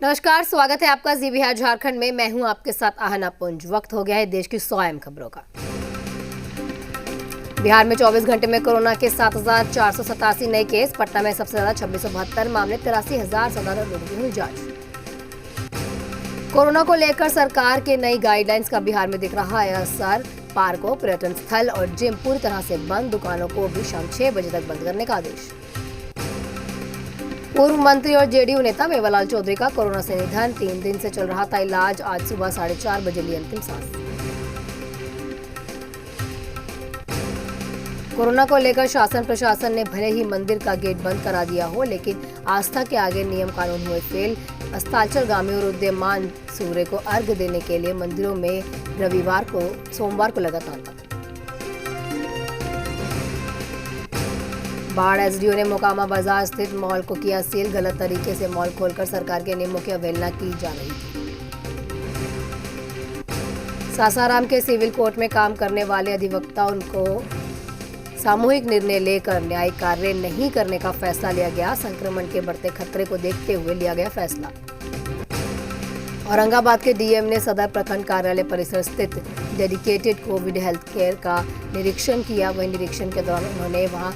नमस्कार, स्वागत है आपका जी बिहार झारखंड में। मैं हूं आपके साथ आहना पुंज। वक्त हो गया है देश की 100 अहम खबरों का। बिहार में 24 घंटे में कोरोना के 7,487 नए केस। पटना में सबसे ज्यादा 2672 मामले, 83,017 लोगों की हुई जांच। कोरोना को लेकर सरकार के नई गाइडलाइंस का बिहार में दिख रहा है असर। पार्कों, पर्यटन स्थल और जिम पूरी तरह से बंद। दुकानों को भी शाम 6 बजे तक बंद करने का आदेश। पूर्व मंत्री और जेडीयू नेता मेवालाल चौधरी का कोरोना से निधन। 3 दिन से चल रहा था इलाज। आज सुबह 4:30 बजे ली अंतिम सांस। कोरोना को लेकर शासन प्रशासन ने भले ही मंदिर का गेट बंद करा दिया हो, लेकिन आस्था के आगे नियम कानून हुए फेल। अस्ताचलगामी और उदीयमान सूर्य को अर्घ्य देने के लिए मंदिरों में सोमवार को लगा तांता। बाढ़ एसडीओ ने मोकामा बाजार स्थित मॉल को किया सील। गलत तरीके से मॉल खोलकर सरकार के नियमों की अवहेलना की जा रही थी। सासाराम के सिविल कोर्ट में काम करने वाले अधिवक्ता उनको सामूहिक निर्णय लेकर न्यायिक कार्य नहीं करने का फैसला लिया गया। संक्रमण के बढ़ते खतरे को देखते हुए लिया गया फैसला। औरंगाबाद के डीएम ने सदर प्रखंड कार्यालय परिसर स्थित डेडिकेटेड कोविड हेल्थ केयर का निरीक्षण किया। वहीं निरीक्षण के दौरान उन्होंने वहां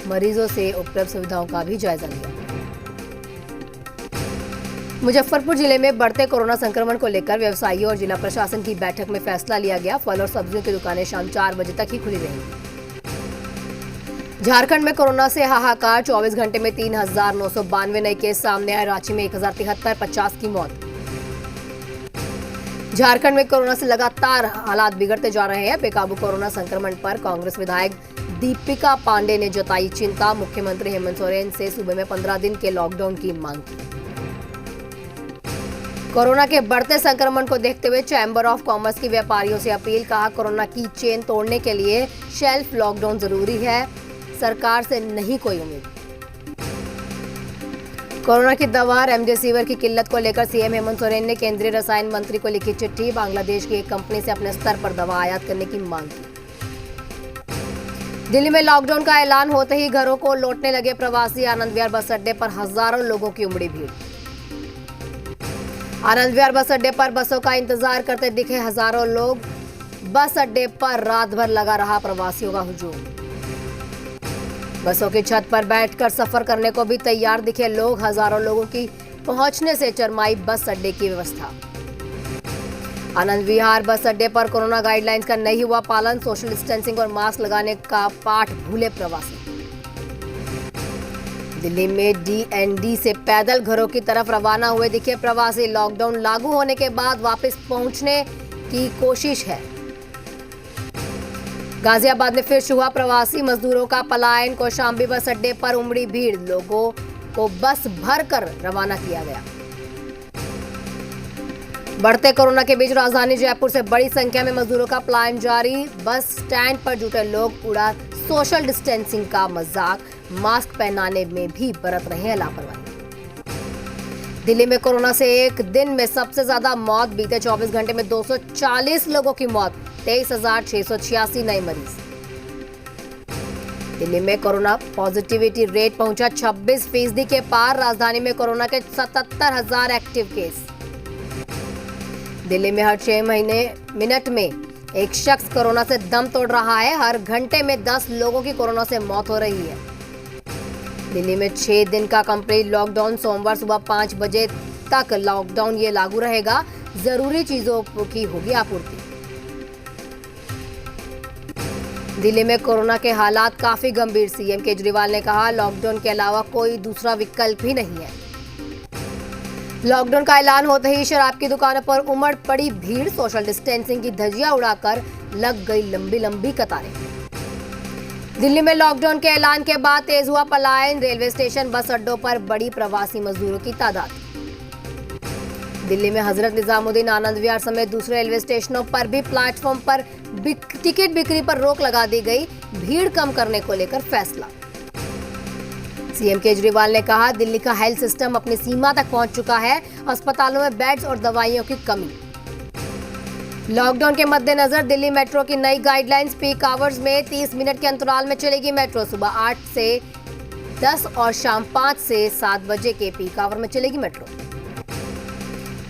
मरीजों से उपलब्ध सुविधाओं का भी जायजा लिया। मुजफ्फरपुर जिले में बढ़ते कोरोना संक्रमण को लेकर व्यवसायियों और जिला प्रशासन की बैठक में फैसला लिया गया। फल और सब्जियों की दुकानें शाम 4 बजे तक ही खुली रहेंगी। झारखंड में कोरोना से हाहाकार। 24 घंटे में 3,992 नए केस सामने आए। रांची में 1,073, 50 की मौत। झारखंड में कोरोना से लगातार हालात बिगड़ते जा रहे हैं। बेकाबू कोरोना संक्रमण पर कांग्रेस विधायक दीपिका पांडे ने जताई चिंता। मुख्यमंत्री हेमंत सोरेन से सूबे में 15 दिन के लॉकडाउन की मांग की। कोरोना के बढ़ते संक्रमण को देखते हुए चैंबर ऑफ कॉमर्स की व्यापारियों से अपील। कहा, कोरोना की चेन तोड़ने के लिए शेल्फ लॉकडाउन जरूरी है। सरकार से नहीं कोई उम्मीद। कोरोना की दवा रेमडेसिविर की किल्लत को लेकर सीएम हेमंत सोरेन ने केंद्रीय रसायन मंत्री को लिखी चिट्ठी। बांग्लादेश की एक कंपनी से अपने स्तर पर दवा आयात करने की मांग की। दिल्ली में लॉकडाउन का ऐलान होते ही घरों को लौटने लगे प्रवासी। आनंद विहार बस अड्डे पर हजारों लोगों की उमड़ी भीड़। आनंद विहार बस अड्डे पर बसों का इंतजार करते दिखे हजारों लोग। बस अड्डे पर रात भर लगा रहा प्रवासियों का हुजूम। बसों की छत पर बैठकर सफर करने को भी तैयार दिखे लोग। हजारों लोगों की पहुंचने से चरमाई बस अड्डे की व्यवस्था। आनंद विहार बस अड्डे पर कोरोना गाइडलाइंस का नहीं हुआ पालन। सोशल डिस्टेंसिंग और मास्क लगाने का पाठ भूले प्रवासी। दिल्ली में डीएनडी से पैदल घरों की तरफ रवाना हुए दिखे प्रवासी। लॉकडाउन लागू होने के बाद वापस पहुंचने की कोशिश है। गाजियाबाद में फिर शुरू हुआ प्रवासी मजदूरों का पलायन। कौशाम्बी बस अड्डे पर उमड़ी भीड़। लोगों को बस भर कर रवाना किया गया। बढ़ते कोरोना के बीच राजधानी जयपुर से बड़ी संख्या में मजदूरों का पलायन जारी। बस स्टैंड पर जुटे लोग उड़ा सोशल डिस्टेंसिंग का मजाक। मास्क पहनाने में भी बरत रहे हैं लापरवाही। दिल्ली में कोरोना से एक दिन में सबसे ज्यादा मौत। बीते 24 घंटे में 240 लोगों की मौत। 23,686 नए मरीज। दिल्ली में कोरोना पॉजिटिविटी रेट पहुंचा 26% के पार। राजधानी में कोरोना के 77,000 एक्टिव केस। दिल्ली में हर 6 मिनट में एक शख्स कोरोना से दम तोड़ रहा है। हर घंटे में 10 लोगों की कोरोना से मौत हो रही है। दिल्ली में 6 दिन का कंप्लीट लॉकडाउन। सोमवार सुबह 5 बजे तक लॉकडाउन ये लागू रहेगा। जरूरी चीजों की होगी आपूर्ति। दिल्ली में कोरोना के हालात काफी गंभीर। सीएम केजरीवाल ने कहा, लॉकडाउन के अलावा कोई दूसरा विकल्प ही नहीं है। लॉकडाउन का ऐलान होते ही शराब की दुकानों पर उमड़ पड़ी भीड़। सोशल डिस्टेंसिंग की धज्जियां उड़ाकर लग गई लंबी लंबी कतारें। दिल्ली में लॉकडाउन के ऐलान के बाद तेज हुआ पलायन। रेलवे स्टेशन, बस अड्डों पर बड़ी प्रवासी मजदूरों की तादाद। दिल्ली में हजरत निजामुद्दीन, आनंद विहार समेत दूसरे रेलवे स्टेशनों पर भी प्लेटफॉर्म पर टिकट बिक्री पर रोक लगा दी गई। भीड़ कम करने को लेकर फैसला। सीएम केजरीवाल ने कहा, दिल्ली का हेल्थ सिस्टम अपनी सीमा तक पहुंच चुका है। अस्पतालों में बेड्स और दवाइयों की कमी। लॉकडाउन के मद्देनजर दिल्ली मेट्रो की नई गाइडलाइंस। पीक आवर्स में 30 मिनट के अंतराल में चलेगी मेट्रो। सुबह 8 से 10 और शाम 5 से 7 बजे के पीक आवर में चलेगी मेट्रो।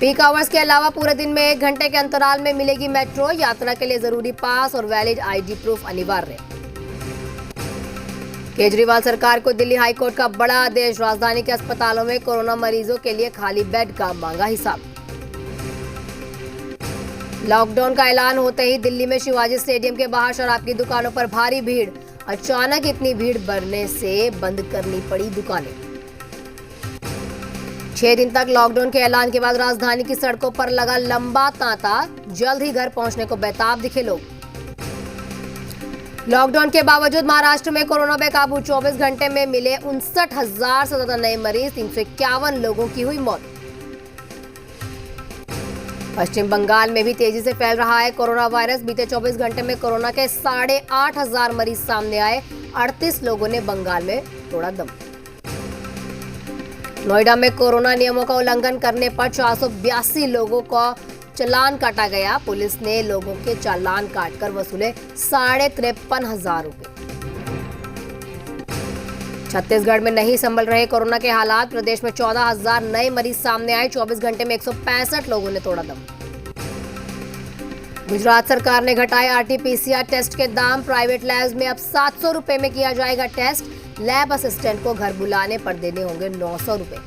पीक आवर्स के अलावा पूरे दिन में 1 घंटे के अंतराल में मिलेगी मेट्रो। यात्रा के लिए जरूरी पास और वैलिड आईडी प्रूफ अनिवार्य। केजरीवाल सरकार को दिल्ली हाईकोर्ट का बड़ा आदेश। राजधानी के अस्पतालों में कोरोना मरीजों के लिए खाली बेड का मांगा हिसाब। लॉकडाउन का ऐलान होते ही दिल्ली में शिवाजी स्टेडियम के बाहर शराब की दुकानों पर भारी भीड़। अचानक इतनी भीड़ बढ़ने से बंद करनी पड़ी दुकानें। 6 दिन तक लॉकडाउन के ऐलान के बाद राजधानी की सड़कों पर लगा लंबा तांता। जल्द ही घर पहुंचने को बेताब दिखे लोग। लॉकडाउन के बावजूद महाराष्ट्र में कोरोना बेकाबू। 24 घंटे में मिले 59,000 से ज्यादा नए मरीज। 351 लोगों की हुई मौत। पश्चिम बंगाल में भी तेजी से फैल रहा है कोरोना वायरस। बीते 24 घंटे में कोरोना के 8,500 मरीज सामने आए। 38 लोगों ने बंगाल में तोड़ा दम। नोएडा में कोरोना नियमों का उल्लंघन करने पर 482 लोगों को चालान काटा गया। पुलिस ने लोगों के चालान काटकर वसूले 53,500 रुपए। छत्तीसगढ़ में नहीं संभल रहे कोरोना के हालात। प्रदेश में 14,000 नए मरीज सामने आए। 24 घंटे में 165 लोगों ने तोड़ा दम। गुजरात सरकार ने घटाए आरटी-पीसीआर टेस्ट के दाम। प्राइवेट लैब्स में अब 700 रुपए में किया जाएगा टेस्ट। लैब असिस्टेंट को घर बुलाने पर देने होंगे 900 रुपए।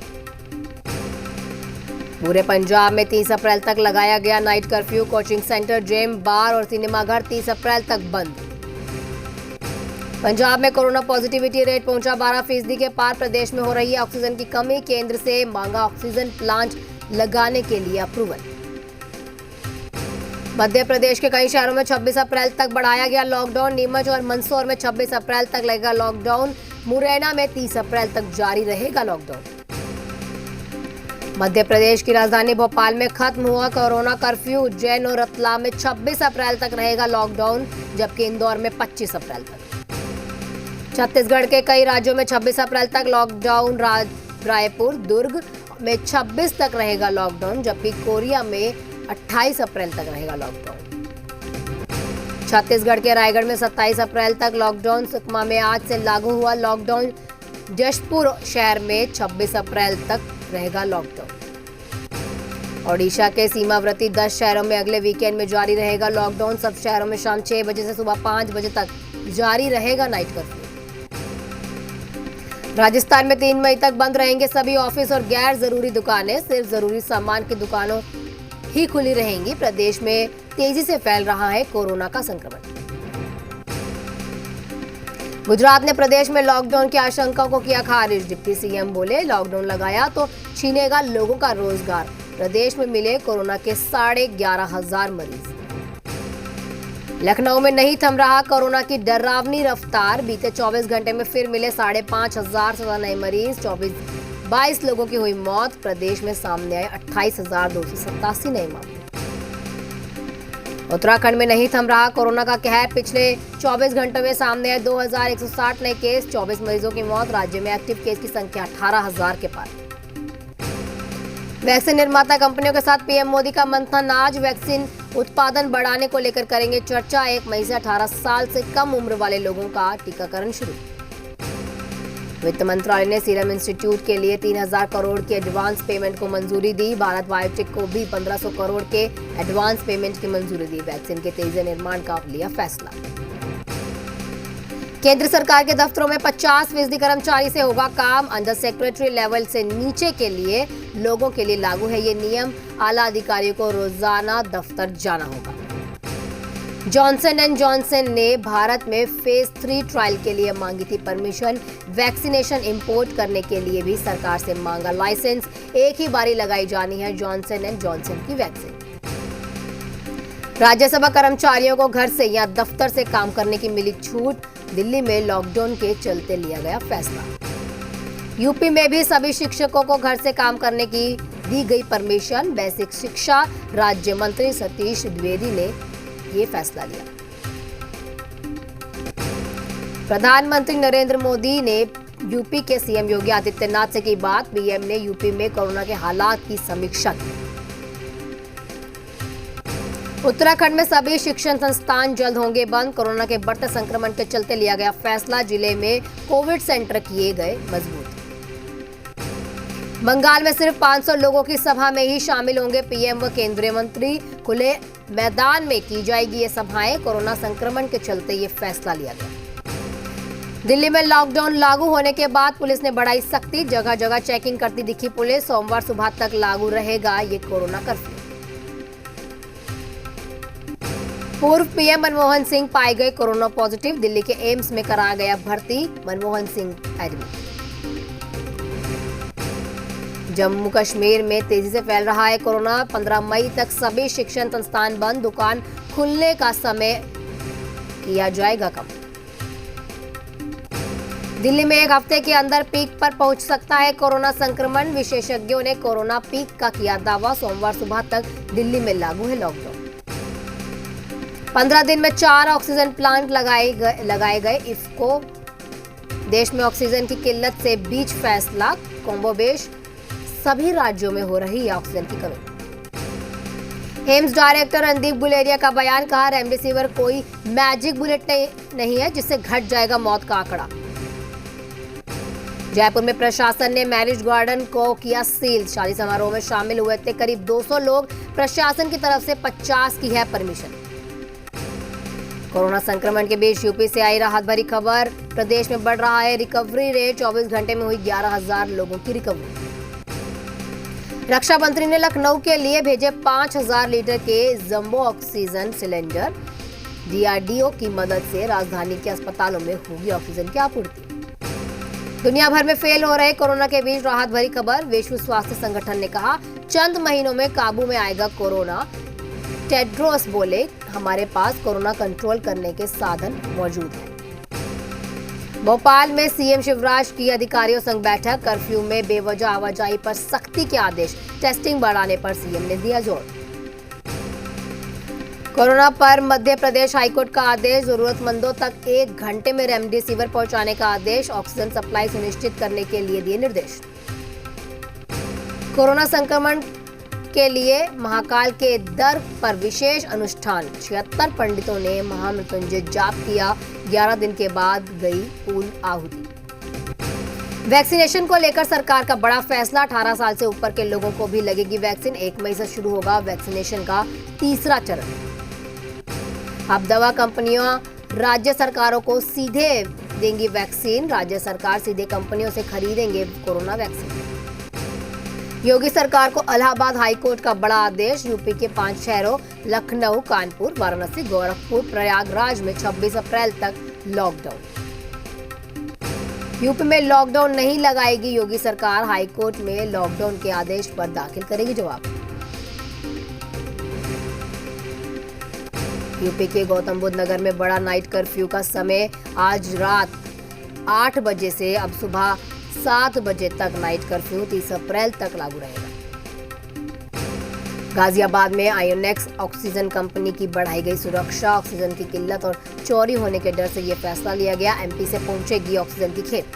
पूरे पंजाब में 30 अप्रैल तक लगाया गया night curfew. Coaching centre, gym, bar और सिनेमाघर 30 अप्रैल तक बंद। पंजाब में कोरोना पॉजिटिविटी रेट पहुंचा 12% के पार। प्रदेश में हो रही है ऑक्सीजन की कमी। केंद्र से मांगा ऑक्सीजन प्लांट लगाने के लिए अप्रूवल। मध्य प्रदेश के कई शहरों में 26 अप्रैल तक बढ़ाया गया लॉकडाउन। नीमच और मंदसौर में 26 अप्रैल तक लगेगा लॉकडाउन। मुरैना में 30 अप्रैल तक जारी रहेगा लॉकडाउन। मध्य प्रदेश की राजधानी भोपाल में खत्म हुआ कोरोना कर्फ्यू। उज्जैन और रतलाम में 26 अप्रैल तक रहेगा लॉकडाउन, जबकि इंदौर में 25 अप्रैल तक। छत्तीसगढ़ के कई राज्यों में 26 अप्रैल तक लॉकडाउन। रायपुर, दुर्ग में 26 तक रहेगा लॉकडाउन, जबकि कोरिया में 28 अप्रैल तक रहेगा लॉकडाउन। छत्तीसगढ़ के रायगढ़ में 27 अप्रैल तक लॉकडाउन। सुकमा में आज से लागू हुआ लॉकडाउन। जशपुर शहर में 26 अप्रैल तक रहेगा लॉकडाउन। ओडिशा के सीमावर्ती 10 शहरों में अगले वीकेंड में जारी रहेगा लॉकडाउन। सब शहरों में शाम 6 बजे से सुबह 5 बजे तक जारी रहेगा नाइट कर्फ्यू। राजस्थान में 3 मई तक बंद रहेंगे सभी ऑफिस और गैर जरूरी दुकानें। सिर्फ जरूरी सामान की दुकानों ही खुली रहेंगी। प्रदेश में तेजी से फैल रहा है कोरोना का संक्रमण। गुजरात ने प्रदेश में लॉकडाउन की आशंका को किया खारिज। डिप्टी सीएम बोले, लॉकडाउन लगाया तो छीनेगा लोगों का रोजगार। प्रदेश में मिले कोरोना के 11,500 मरीज। लखनऊ में नहीं थम रहा कोरोना की डरावनी रफ्तार। बीते 24 घंटे में फिर मिले 5,500 से ज्यादा नए मरीज। 22 लोगों की हुई मौत। प्रदेश में सामने आए 28,287 नए मामले। उत्तराखंड में नहीं थम रहा कोरोना का कहर। पिछले 24 घंटों में सामने आए 2,160 नए केस। 24 मरीजों की मौत। राज्य में एक्टिव केस की संख्या 18,000 के पार। वैक्सीन निर्माता कंपनियों के साथ पीएम मोदी का मंथन आज। वैक्सीन उत्पादन बढ़ाने को लेकर करेंगे चर्चा। 1 मई से 18 साल से कम उम्र वाले लोगों का टीकाकरण शुरू। वित्त मंत्रालय ने सीरम इंस्टीट्यूट के लिए 3,000 करोड़ की एडवांस पेमेंट को मंजूरी दी। भारत बायोटेक को भी 1,500 करोड़ के एडवांस पेमेंट की मंजूरी दी। वैक्सीन के तेजी निर्माण का लिया फैसला। केंद्र सरकार के दफ्तरों में 50% कर्मचारी से होगा काम। अंडर सेक्रेटरी लेवल से नीचे के लिए लोगों के लिए लागू है ये नियम। आला अधिकारियों को रोजाना दफ्तर जाना होगा। जॉनसन एंड जॉनसन ने भारत में फेज 3 ट्रायल के लिए मांगी थी परमिशन। वैक्सीनेशन इंपोर्ट करने के लिए भी सरकार से मांगा लाइसेंस। एक ही बारी लगाई जानी है जॉनसन एंड जॉनसन की वैक्सीन। राज्यसभा कर्मचारियों को घर से या दफ्तर से काम करने की मिली छूट। दिल्ली में लॉकडाउन के चलते लिया गया फैसला। यूपी में भी सभी शिक्षकों को घर से काम करने की दी गई परमिशन। बेसिक शिक्षा राज्य मंत्री सतीश द्विवेदी ने ये फैसला लिया। प्रधानमंत्री नरेंद्र मोदी ने यूपी के सीएम योगी आदित्यनाथ से की बात। पीएम ने यूपी में कोरोना के हालात की समीक्षा की। उत्तराखंड में सभी शिक्षण संस्थान जल्द होंगे बंद। कोरोना के बढ़ते संक्रमण के चलते लिया गया फैसला। जिले में कोविड सेंटर किए गए मजबूत। बंगाल में सिर्फ 500 लोगों की सभा में ही शामिल होंगे पीएम व केंद्रीय मंत्री। खुले मैदान में की जाएगी ये सभाएं। कोरोना संक्रमण के चलते ये फैसला लिया गया। दिल्ली में लॉकडाउन लागू होने के बाद पुलिस ने बढ़ाई सख्ती। जगह जगह चेकिंग करती दिखी पुलिस। सोमवार सुबह तक लागू रहेगा ये कोरोना कर्फ्यू। पूर्व पीएम मनमोहन सिंह पाए गए कोरोना पॉजिटिव। दिल्ली के एम्स में कराया गया भर्ती। मनमोहन सिंह एडमिट। जम्मू कश्मीर में तेजी से फैल रहा है कोरोना। 15 मई तक सभी शिक्षण संस्थान बंद। दुकान खुलने का समय किया जाएगा कम। दिल्ली में एक हफ्ते के अंदर पीक पर पहुंच सकता है कोरोना संक्रमण। विशेषज्ञों ने कोरोना पीक का किया दावा। सोमवार सुबह तक दिल्ली में लागू है लॉकडाउन। 15 दिन में 4 ऑक्सीजन प्लांट लगाए गए इफ्को। देश में ऑक्सीजन की किल्लत से बीच फैसला। कोम्बोवेश सभी राज्यों में हो रही है ऑक्सीजन की कमी। एम्स डायरेक्टर रणदीप गुलेरिया का बयान। कहा रेमडेसिविर कोई मैजिक बुलेट नहीं है जिससे घट जाएगा मौत का आंकड़ा। जयपुर में प्रशासन ने मैरिज गार्डन को किया सील। शादी समारोह में शामिल हुए थे करीब 200 लोग। प्रशासन की तरफ से 50 की है परमिशन। कोरोना संक्रमण के बीच यूपी से आई राहत भरी खबर। प्रदेश में बढ़ रहा है रिकवरी रेट। 24 घंटे में हुई 11,000 लोगों की रिकवरी। रक्षा मंत्री ने लखनऊ के लिए भेजे 5,000 लीटर के जंबो ऑक्सीजन सिलेंडर। डीआरडीओ की मदद से राजधानी के अस्पतालों में होगी ऑक्सीजन की आपूर्ति। दुनिया भर में फेल हो रहे कोरोना के बीच राहत भरी खबर। विश्व स्वास्थ्य संगठन ने कहा चंद महीनों में काबू में आएगा कोरोना। टेड्रोस बोले हमारे पास कोरोना कंट्रोल करने के साधन मौजूद हैं। भोपाल में सीएम शिवराज की अधिकारियों संग बैठक। कर्फ्यू में बेवजह आवाजाही पर सख्ती के आदेश। टेस्टिंग बढ़ाने पर सीएम ने दिया जोर। कोरोना पर मध्य प्रदेश हाईकोर्ट का आदेश। जरूरतमंदों तक 1 घंटे में रेमडेसिविर पहुंचाने का आदेश। ऑक्सीजन सप्लाई सुनिश्चित करने के लिए दिए निर्देश। कोरोना संक्रमण के लिए महाकाल के दर पर विशेष अनुष्ठान। 76 पंडितों ने महामृत्युंजय जाप किया। 11 दिन के बाद गई पूर्ण आहुति। वैक्सीनेशन को लेकर सरकार का बड़ा फैसला। 18 साल से ऊपर के लोगों को भी लगेगी वैक्सीन। 1 मई से शुरू होगा वैक्सीनेशन का तीसरा चरण। अब दवा कंपनियां राज्य सरकारों को सीधे देंगी वैक्सीन। राज्य सरकार सीधे कंपनियों से खरीदेंगे कोरोना वैक्सीन। योगी सरकार को इलाहाबाद हाईकोर्ट का बड़ा आदेश। यूपी के 5 शहरों लखनऊ, कानपुर, वाराणसी, गोरखपुर, प्रयागराज में 26 अप्रैल तक लॉकडाउन। यूपी में लॉकडाउन नहीं लगाएगी योगी सरकार। हाईकोर्ट में लॉकडाउन के आदेश पर दाखिल करेगी जवाब। यूपी के गौतम बुद्ध नगर में बड़ा नाइट कर्फ्यू का समय। आज रात 8 बजे से अब सुबह 7 बजे तक नाइट कर्फ्यू 30 अप्रैल तक लागू रहेगा। गाजियाबाद में आयोनेक्स ऑक्सीजन कंपनी की बढ़ाई गई सुरक्षा। ऑक्सीजन की किल्लत और चोरी होने के डर से यह फैसला लिया गया। एमपी से पहुंचेगी ऑक्सीजन की खेप।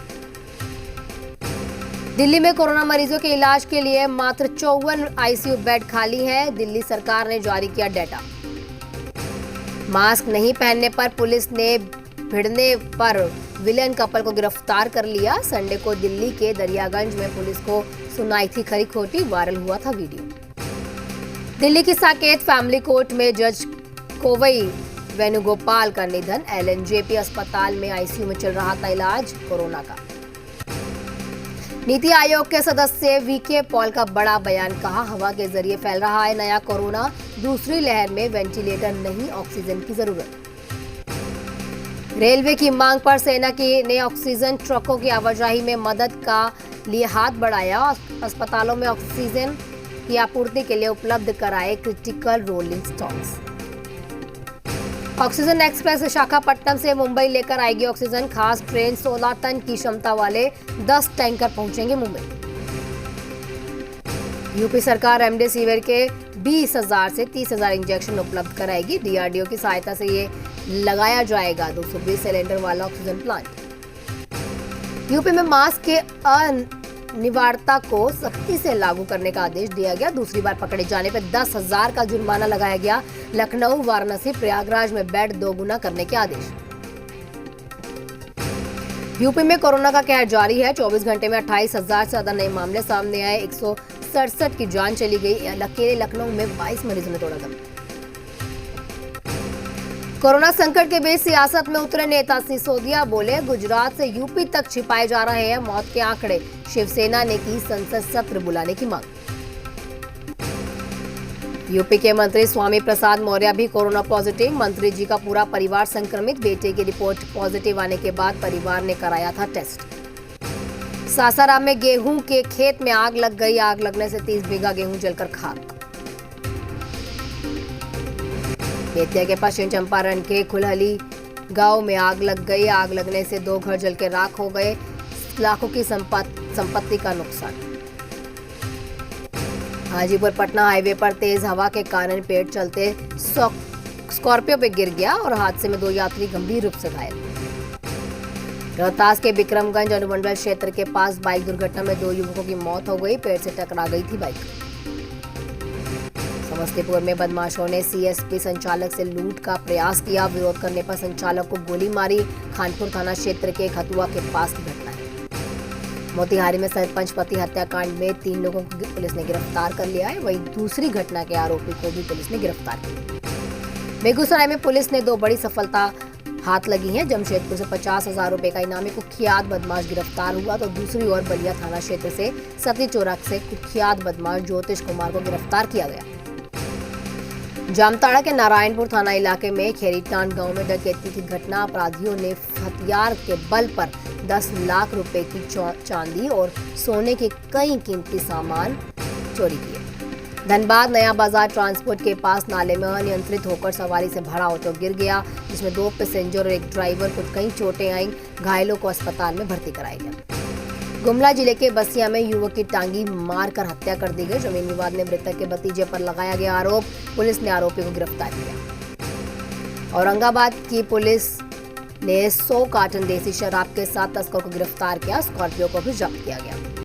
दिल्ली में कोरोना मरीजों के इलाज के लिए मात्र 54 आईसीयू बेड खाली हैं। दिल्ली सरकार ने जारी किया डेटा। मास्क नहीं पहनने पर पुलिस ने भिड़ने पर विलेन कपल को गिरफ्तार कर लिया। संडे को दिल्ली के दरियागंज में पुलिस को सुनाई थी खरी खोटी। वायरल हुआ था वीडियो। दिल्ली की साकेत फैमिली कोर्ट में जज कोवई वेणुगोपाल का निधन। एलएनजेपी अस्पताल में आईसीयू में चल रहा था इलाज कोरोना का। नीति आयोग के सदस्य वीके पॉल का बड़ा बयान। कहा हवा के जरिए फैल रहा है नया कोरोना। दूसरी लहर में वेंटिलेटर नहीं ऑक्सीजन की जरूरत। रेलवे की मांग पर सेना ने ऑक्सीजन ट्रकों की आवाजाही में मदद का लिए हाथ बढ़ाया। अस्पतालों में ऑक्सीजन की आपूर्ति के लिए उपलब्ध कराए critical rolling stocks. Oxygen express Visakhapatnam से मुंबई लेकर आएगी ऑक्सीजन। खास ट्रेन 16 टन की क्षमता वाले 10 टैंकर पहुंचेंगे मुंबई। यूपी सरकार रेमडेसिविर के 20,000 से 30,000 इंजेक्शन उपलब्ध कराएगी। डीआरडीओ की सहायता से ये लगाया जाएगा 220 सिलेंडर वाला ऑक्सीजन प्लांट। यूपी में मास्क के अनिवार्यता को सख्ती से लागू करने का आदेश दिया गया। दूसरी बार पकड़े जाने पर 10,000 का जुर्माना लगाया गया। लखनऊ, वाराणसी, प्रयागराज में बेड 2 गुना करने के आदेश। यूपी में कोरोना का कहर जारी है। 24 घंटे में 28,000 से ज्यादा नए मामले सामने आए। 167 की जान चली गई। अकेले लखनऊ में 22 मरीजों ने तोड़ा दम। कोरोना संकट के बीच सियासत में उतरे नेता सिसोदिया बोले, गुजरात से यूपी तक छिपाए जा रहे हैं मौत के आंकड़े। शिवसेना ने की संसद सत्र बुलाने की मांग। यूपी के मंत्री स्वामी प्रसाद मौर्य भी कोरोना पॉजिटिव। मंत्री जी का पूरा परिवार संक्रमित। बेटे की रिपोर्ट पॉजिटिव आने के बाद परिवार ने कराया था टेस्ट। सासाराम में गेहूं के खेत में आग लग गई। आग लगने से 30 बीघा गेहूं जलकर खाक। बेतिया के पश्चिम चंपारण के खुलहली गांव में आग लग गई। आग लगने से 2 घर जल के राख हो गए। लाखों की संपत्ति का नुकसान। हाजीपुर पटना हाईवे पर तेज हवा के कारण पेड़ चलते स्कॉर्पियो पे गिर गया और हादसे में 2 यात्री गंभीर रूप से घायल। रोहतास के विक्रमगंज अनुमंडल क्षेत्र के पास बाइक दुर्घटना में 2 युवकों की मौत हो गई। पेड़ से टकरा गई थी बाइक। समस्तीपुर में बदमाशों ने सीएसपी संचालक से लूट का प्रयास किया। विरोध करने पर संचालक को गोली मारी। खानपुर थाना क्षेत्र के खतुआ के पास की घटना है। मोतिहारी में सरपंच पति हत्याकांड में 3 लोगों को पुलिस ने गिरफ्तार कर लिया है। वहीं दूसरी घटना के आरोपी को भी पुलिस ने गिरफ्तार किया। बेगूसराय में पुलिस ने 2 बड़ी सफलता हाथ लगी है। जमशेदपुर से 50,000 रुपए का इनामी कुख्यात बदमाश गिरफ्तार हुआ तो दूसरी ओर बलिया थाना क्षेत्र से सती चौराक से कुख्यात बदमाश ज्योतिष कुमार को गिरफ्तार किया गया। जामताड़ा के नारायणपुर थाना इलाके में खेरीटांड गांव में डकैती की घटना। अपराधियों ने हथियार के बल पर 10 लाख रुपए की चांदी और सोने के कई कीमती सामान चोरी किए। धनबाद नया बाजार ट्रांसपोर्ट के पास नाले में अनियंत्रित होकर सवारी से भरा ऑटो गिर गया, जिसमें 2 पैसेंजर और 1 ड्राइवर को कई चोटें आईं। घायलों को अस्पताल में भर्ती कराया गया। गुमला जिले के बसिया में युवक की टांगी मारकर हत्या कर दी गई। जमीन विवाद में मृतक के भतीजे पर लगाया गया आरोप। पुलिस ने आरोपी को गिरफ्तार किया। औरंगाबाद की पुलिस ने 100 कार्टन देसी शराब के साथ तस्कर को गिरफ्तार किया। स्कॉर्पियो को भी जब्त किया गया।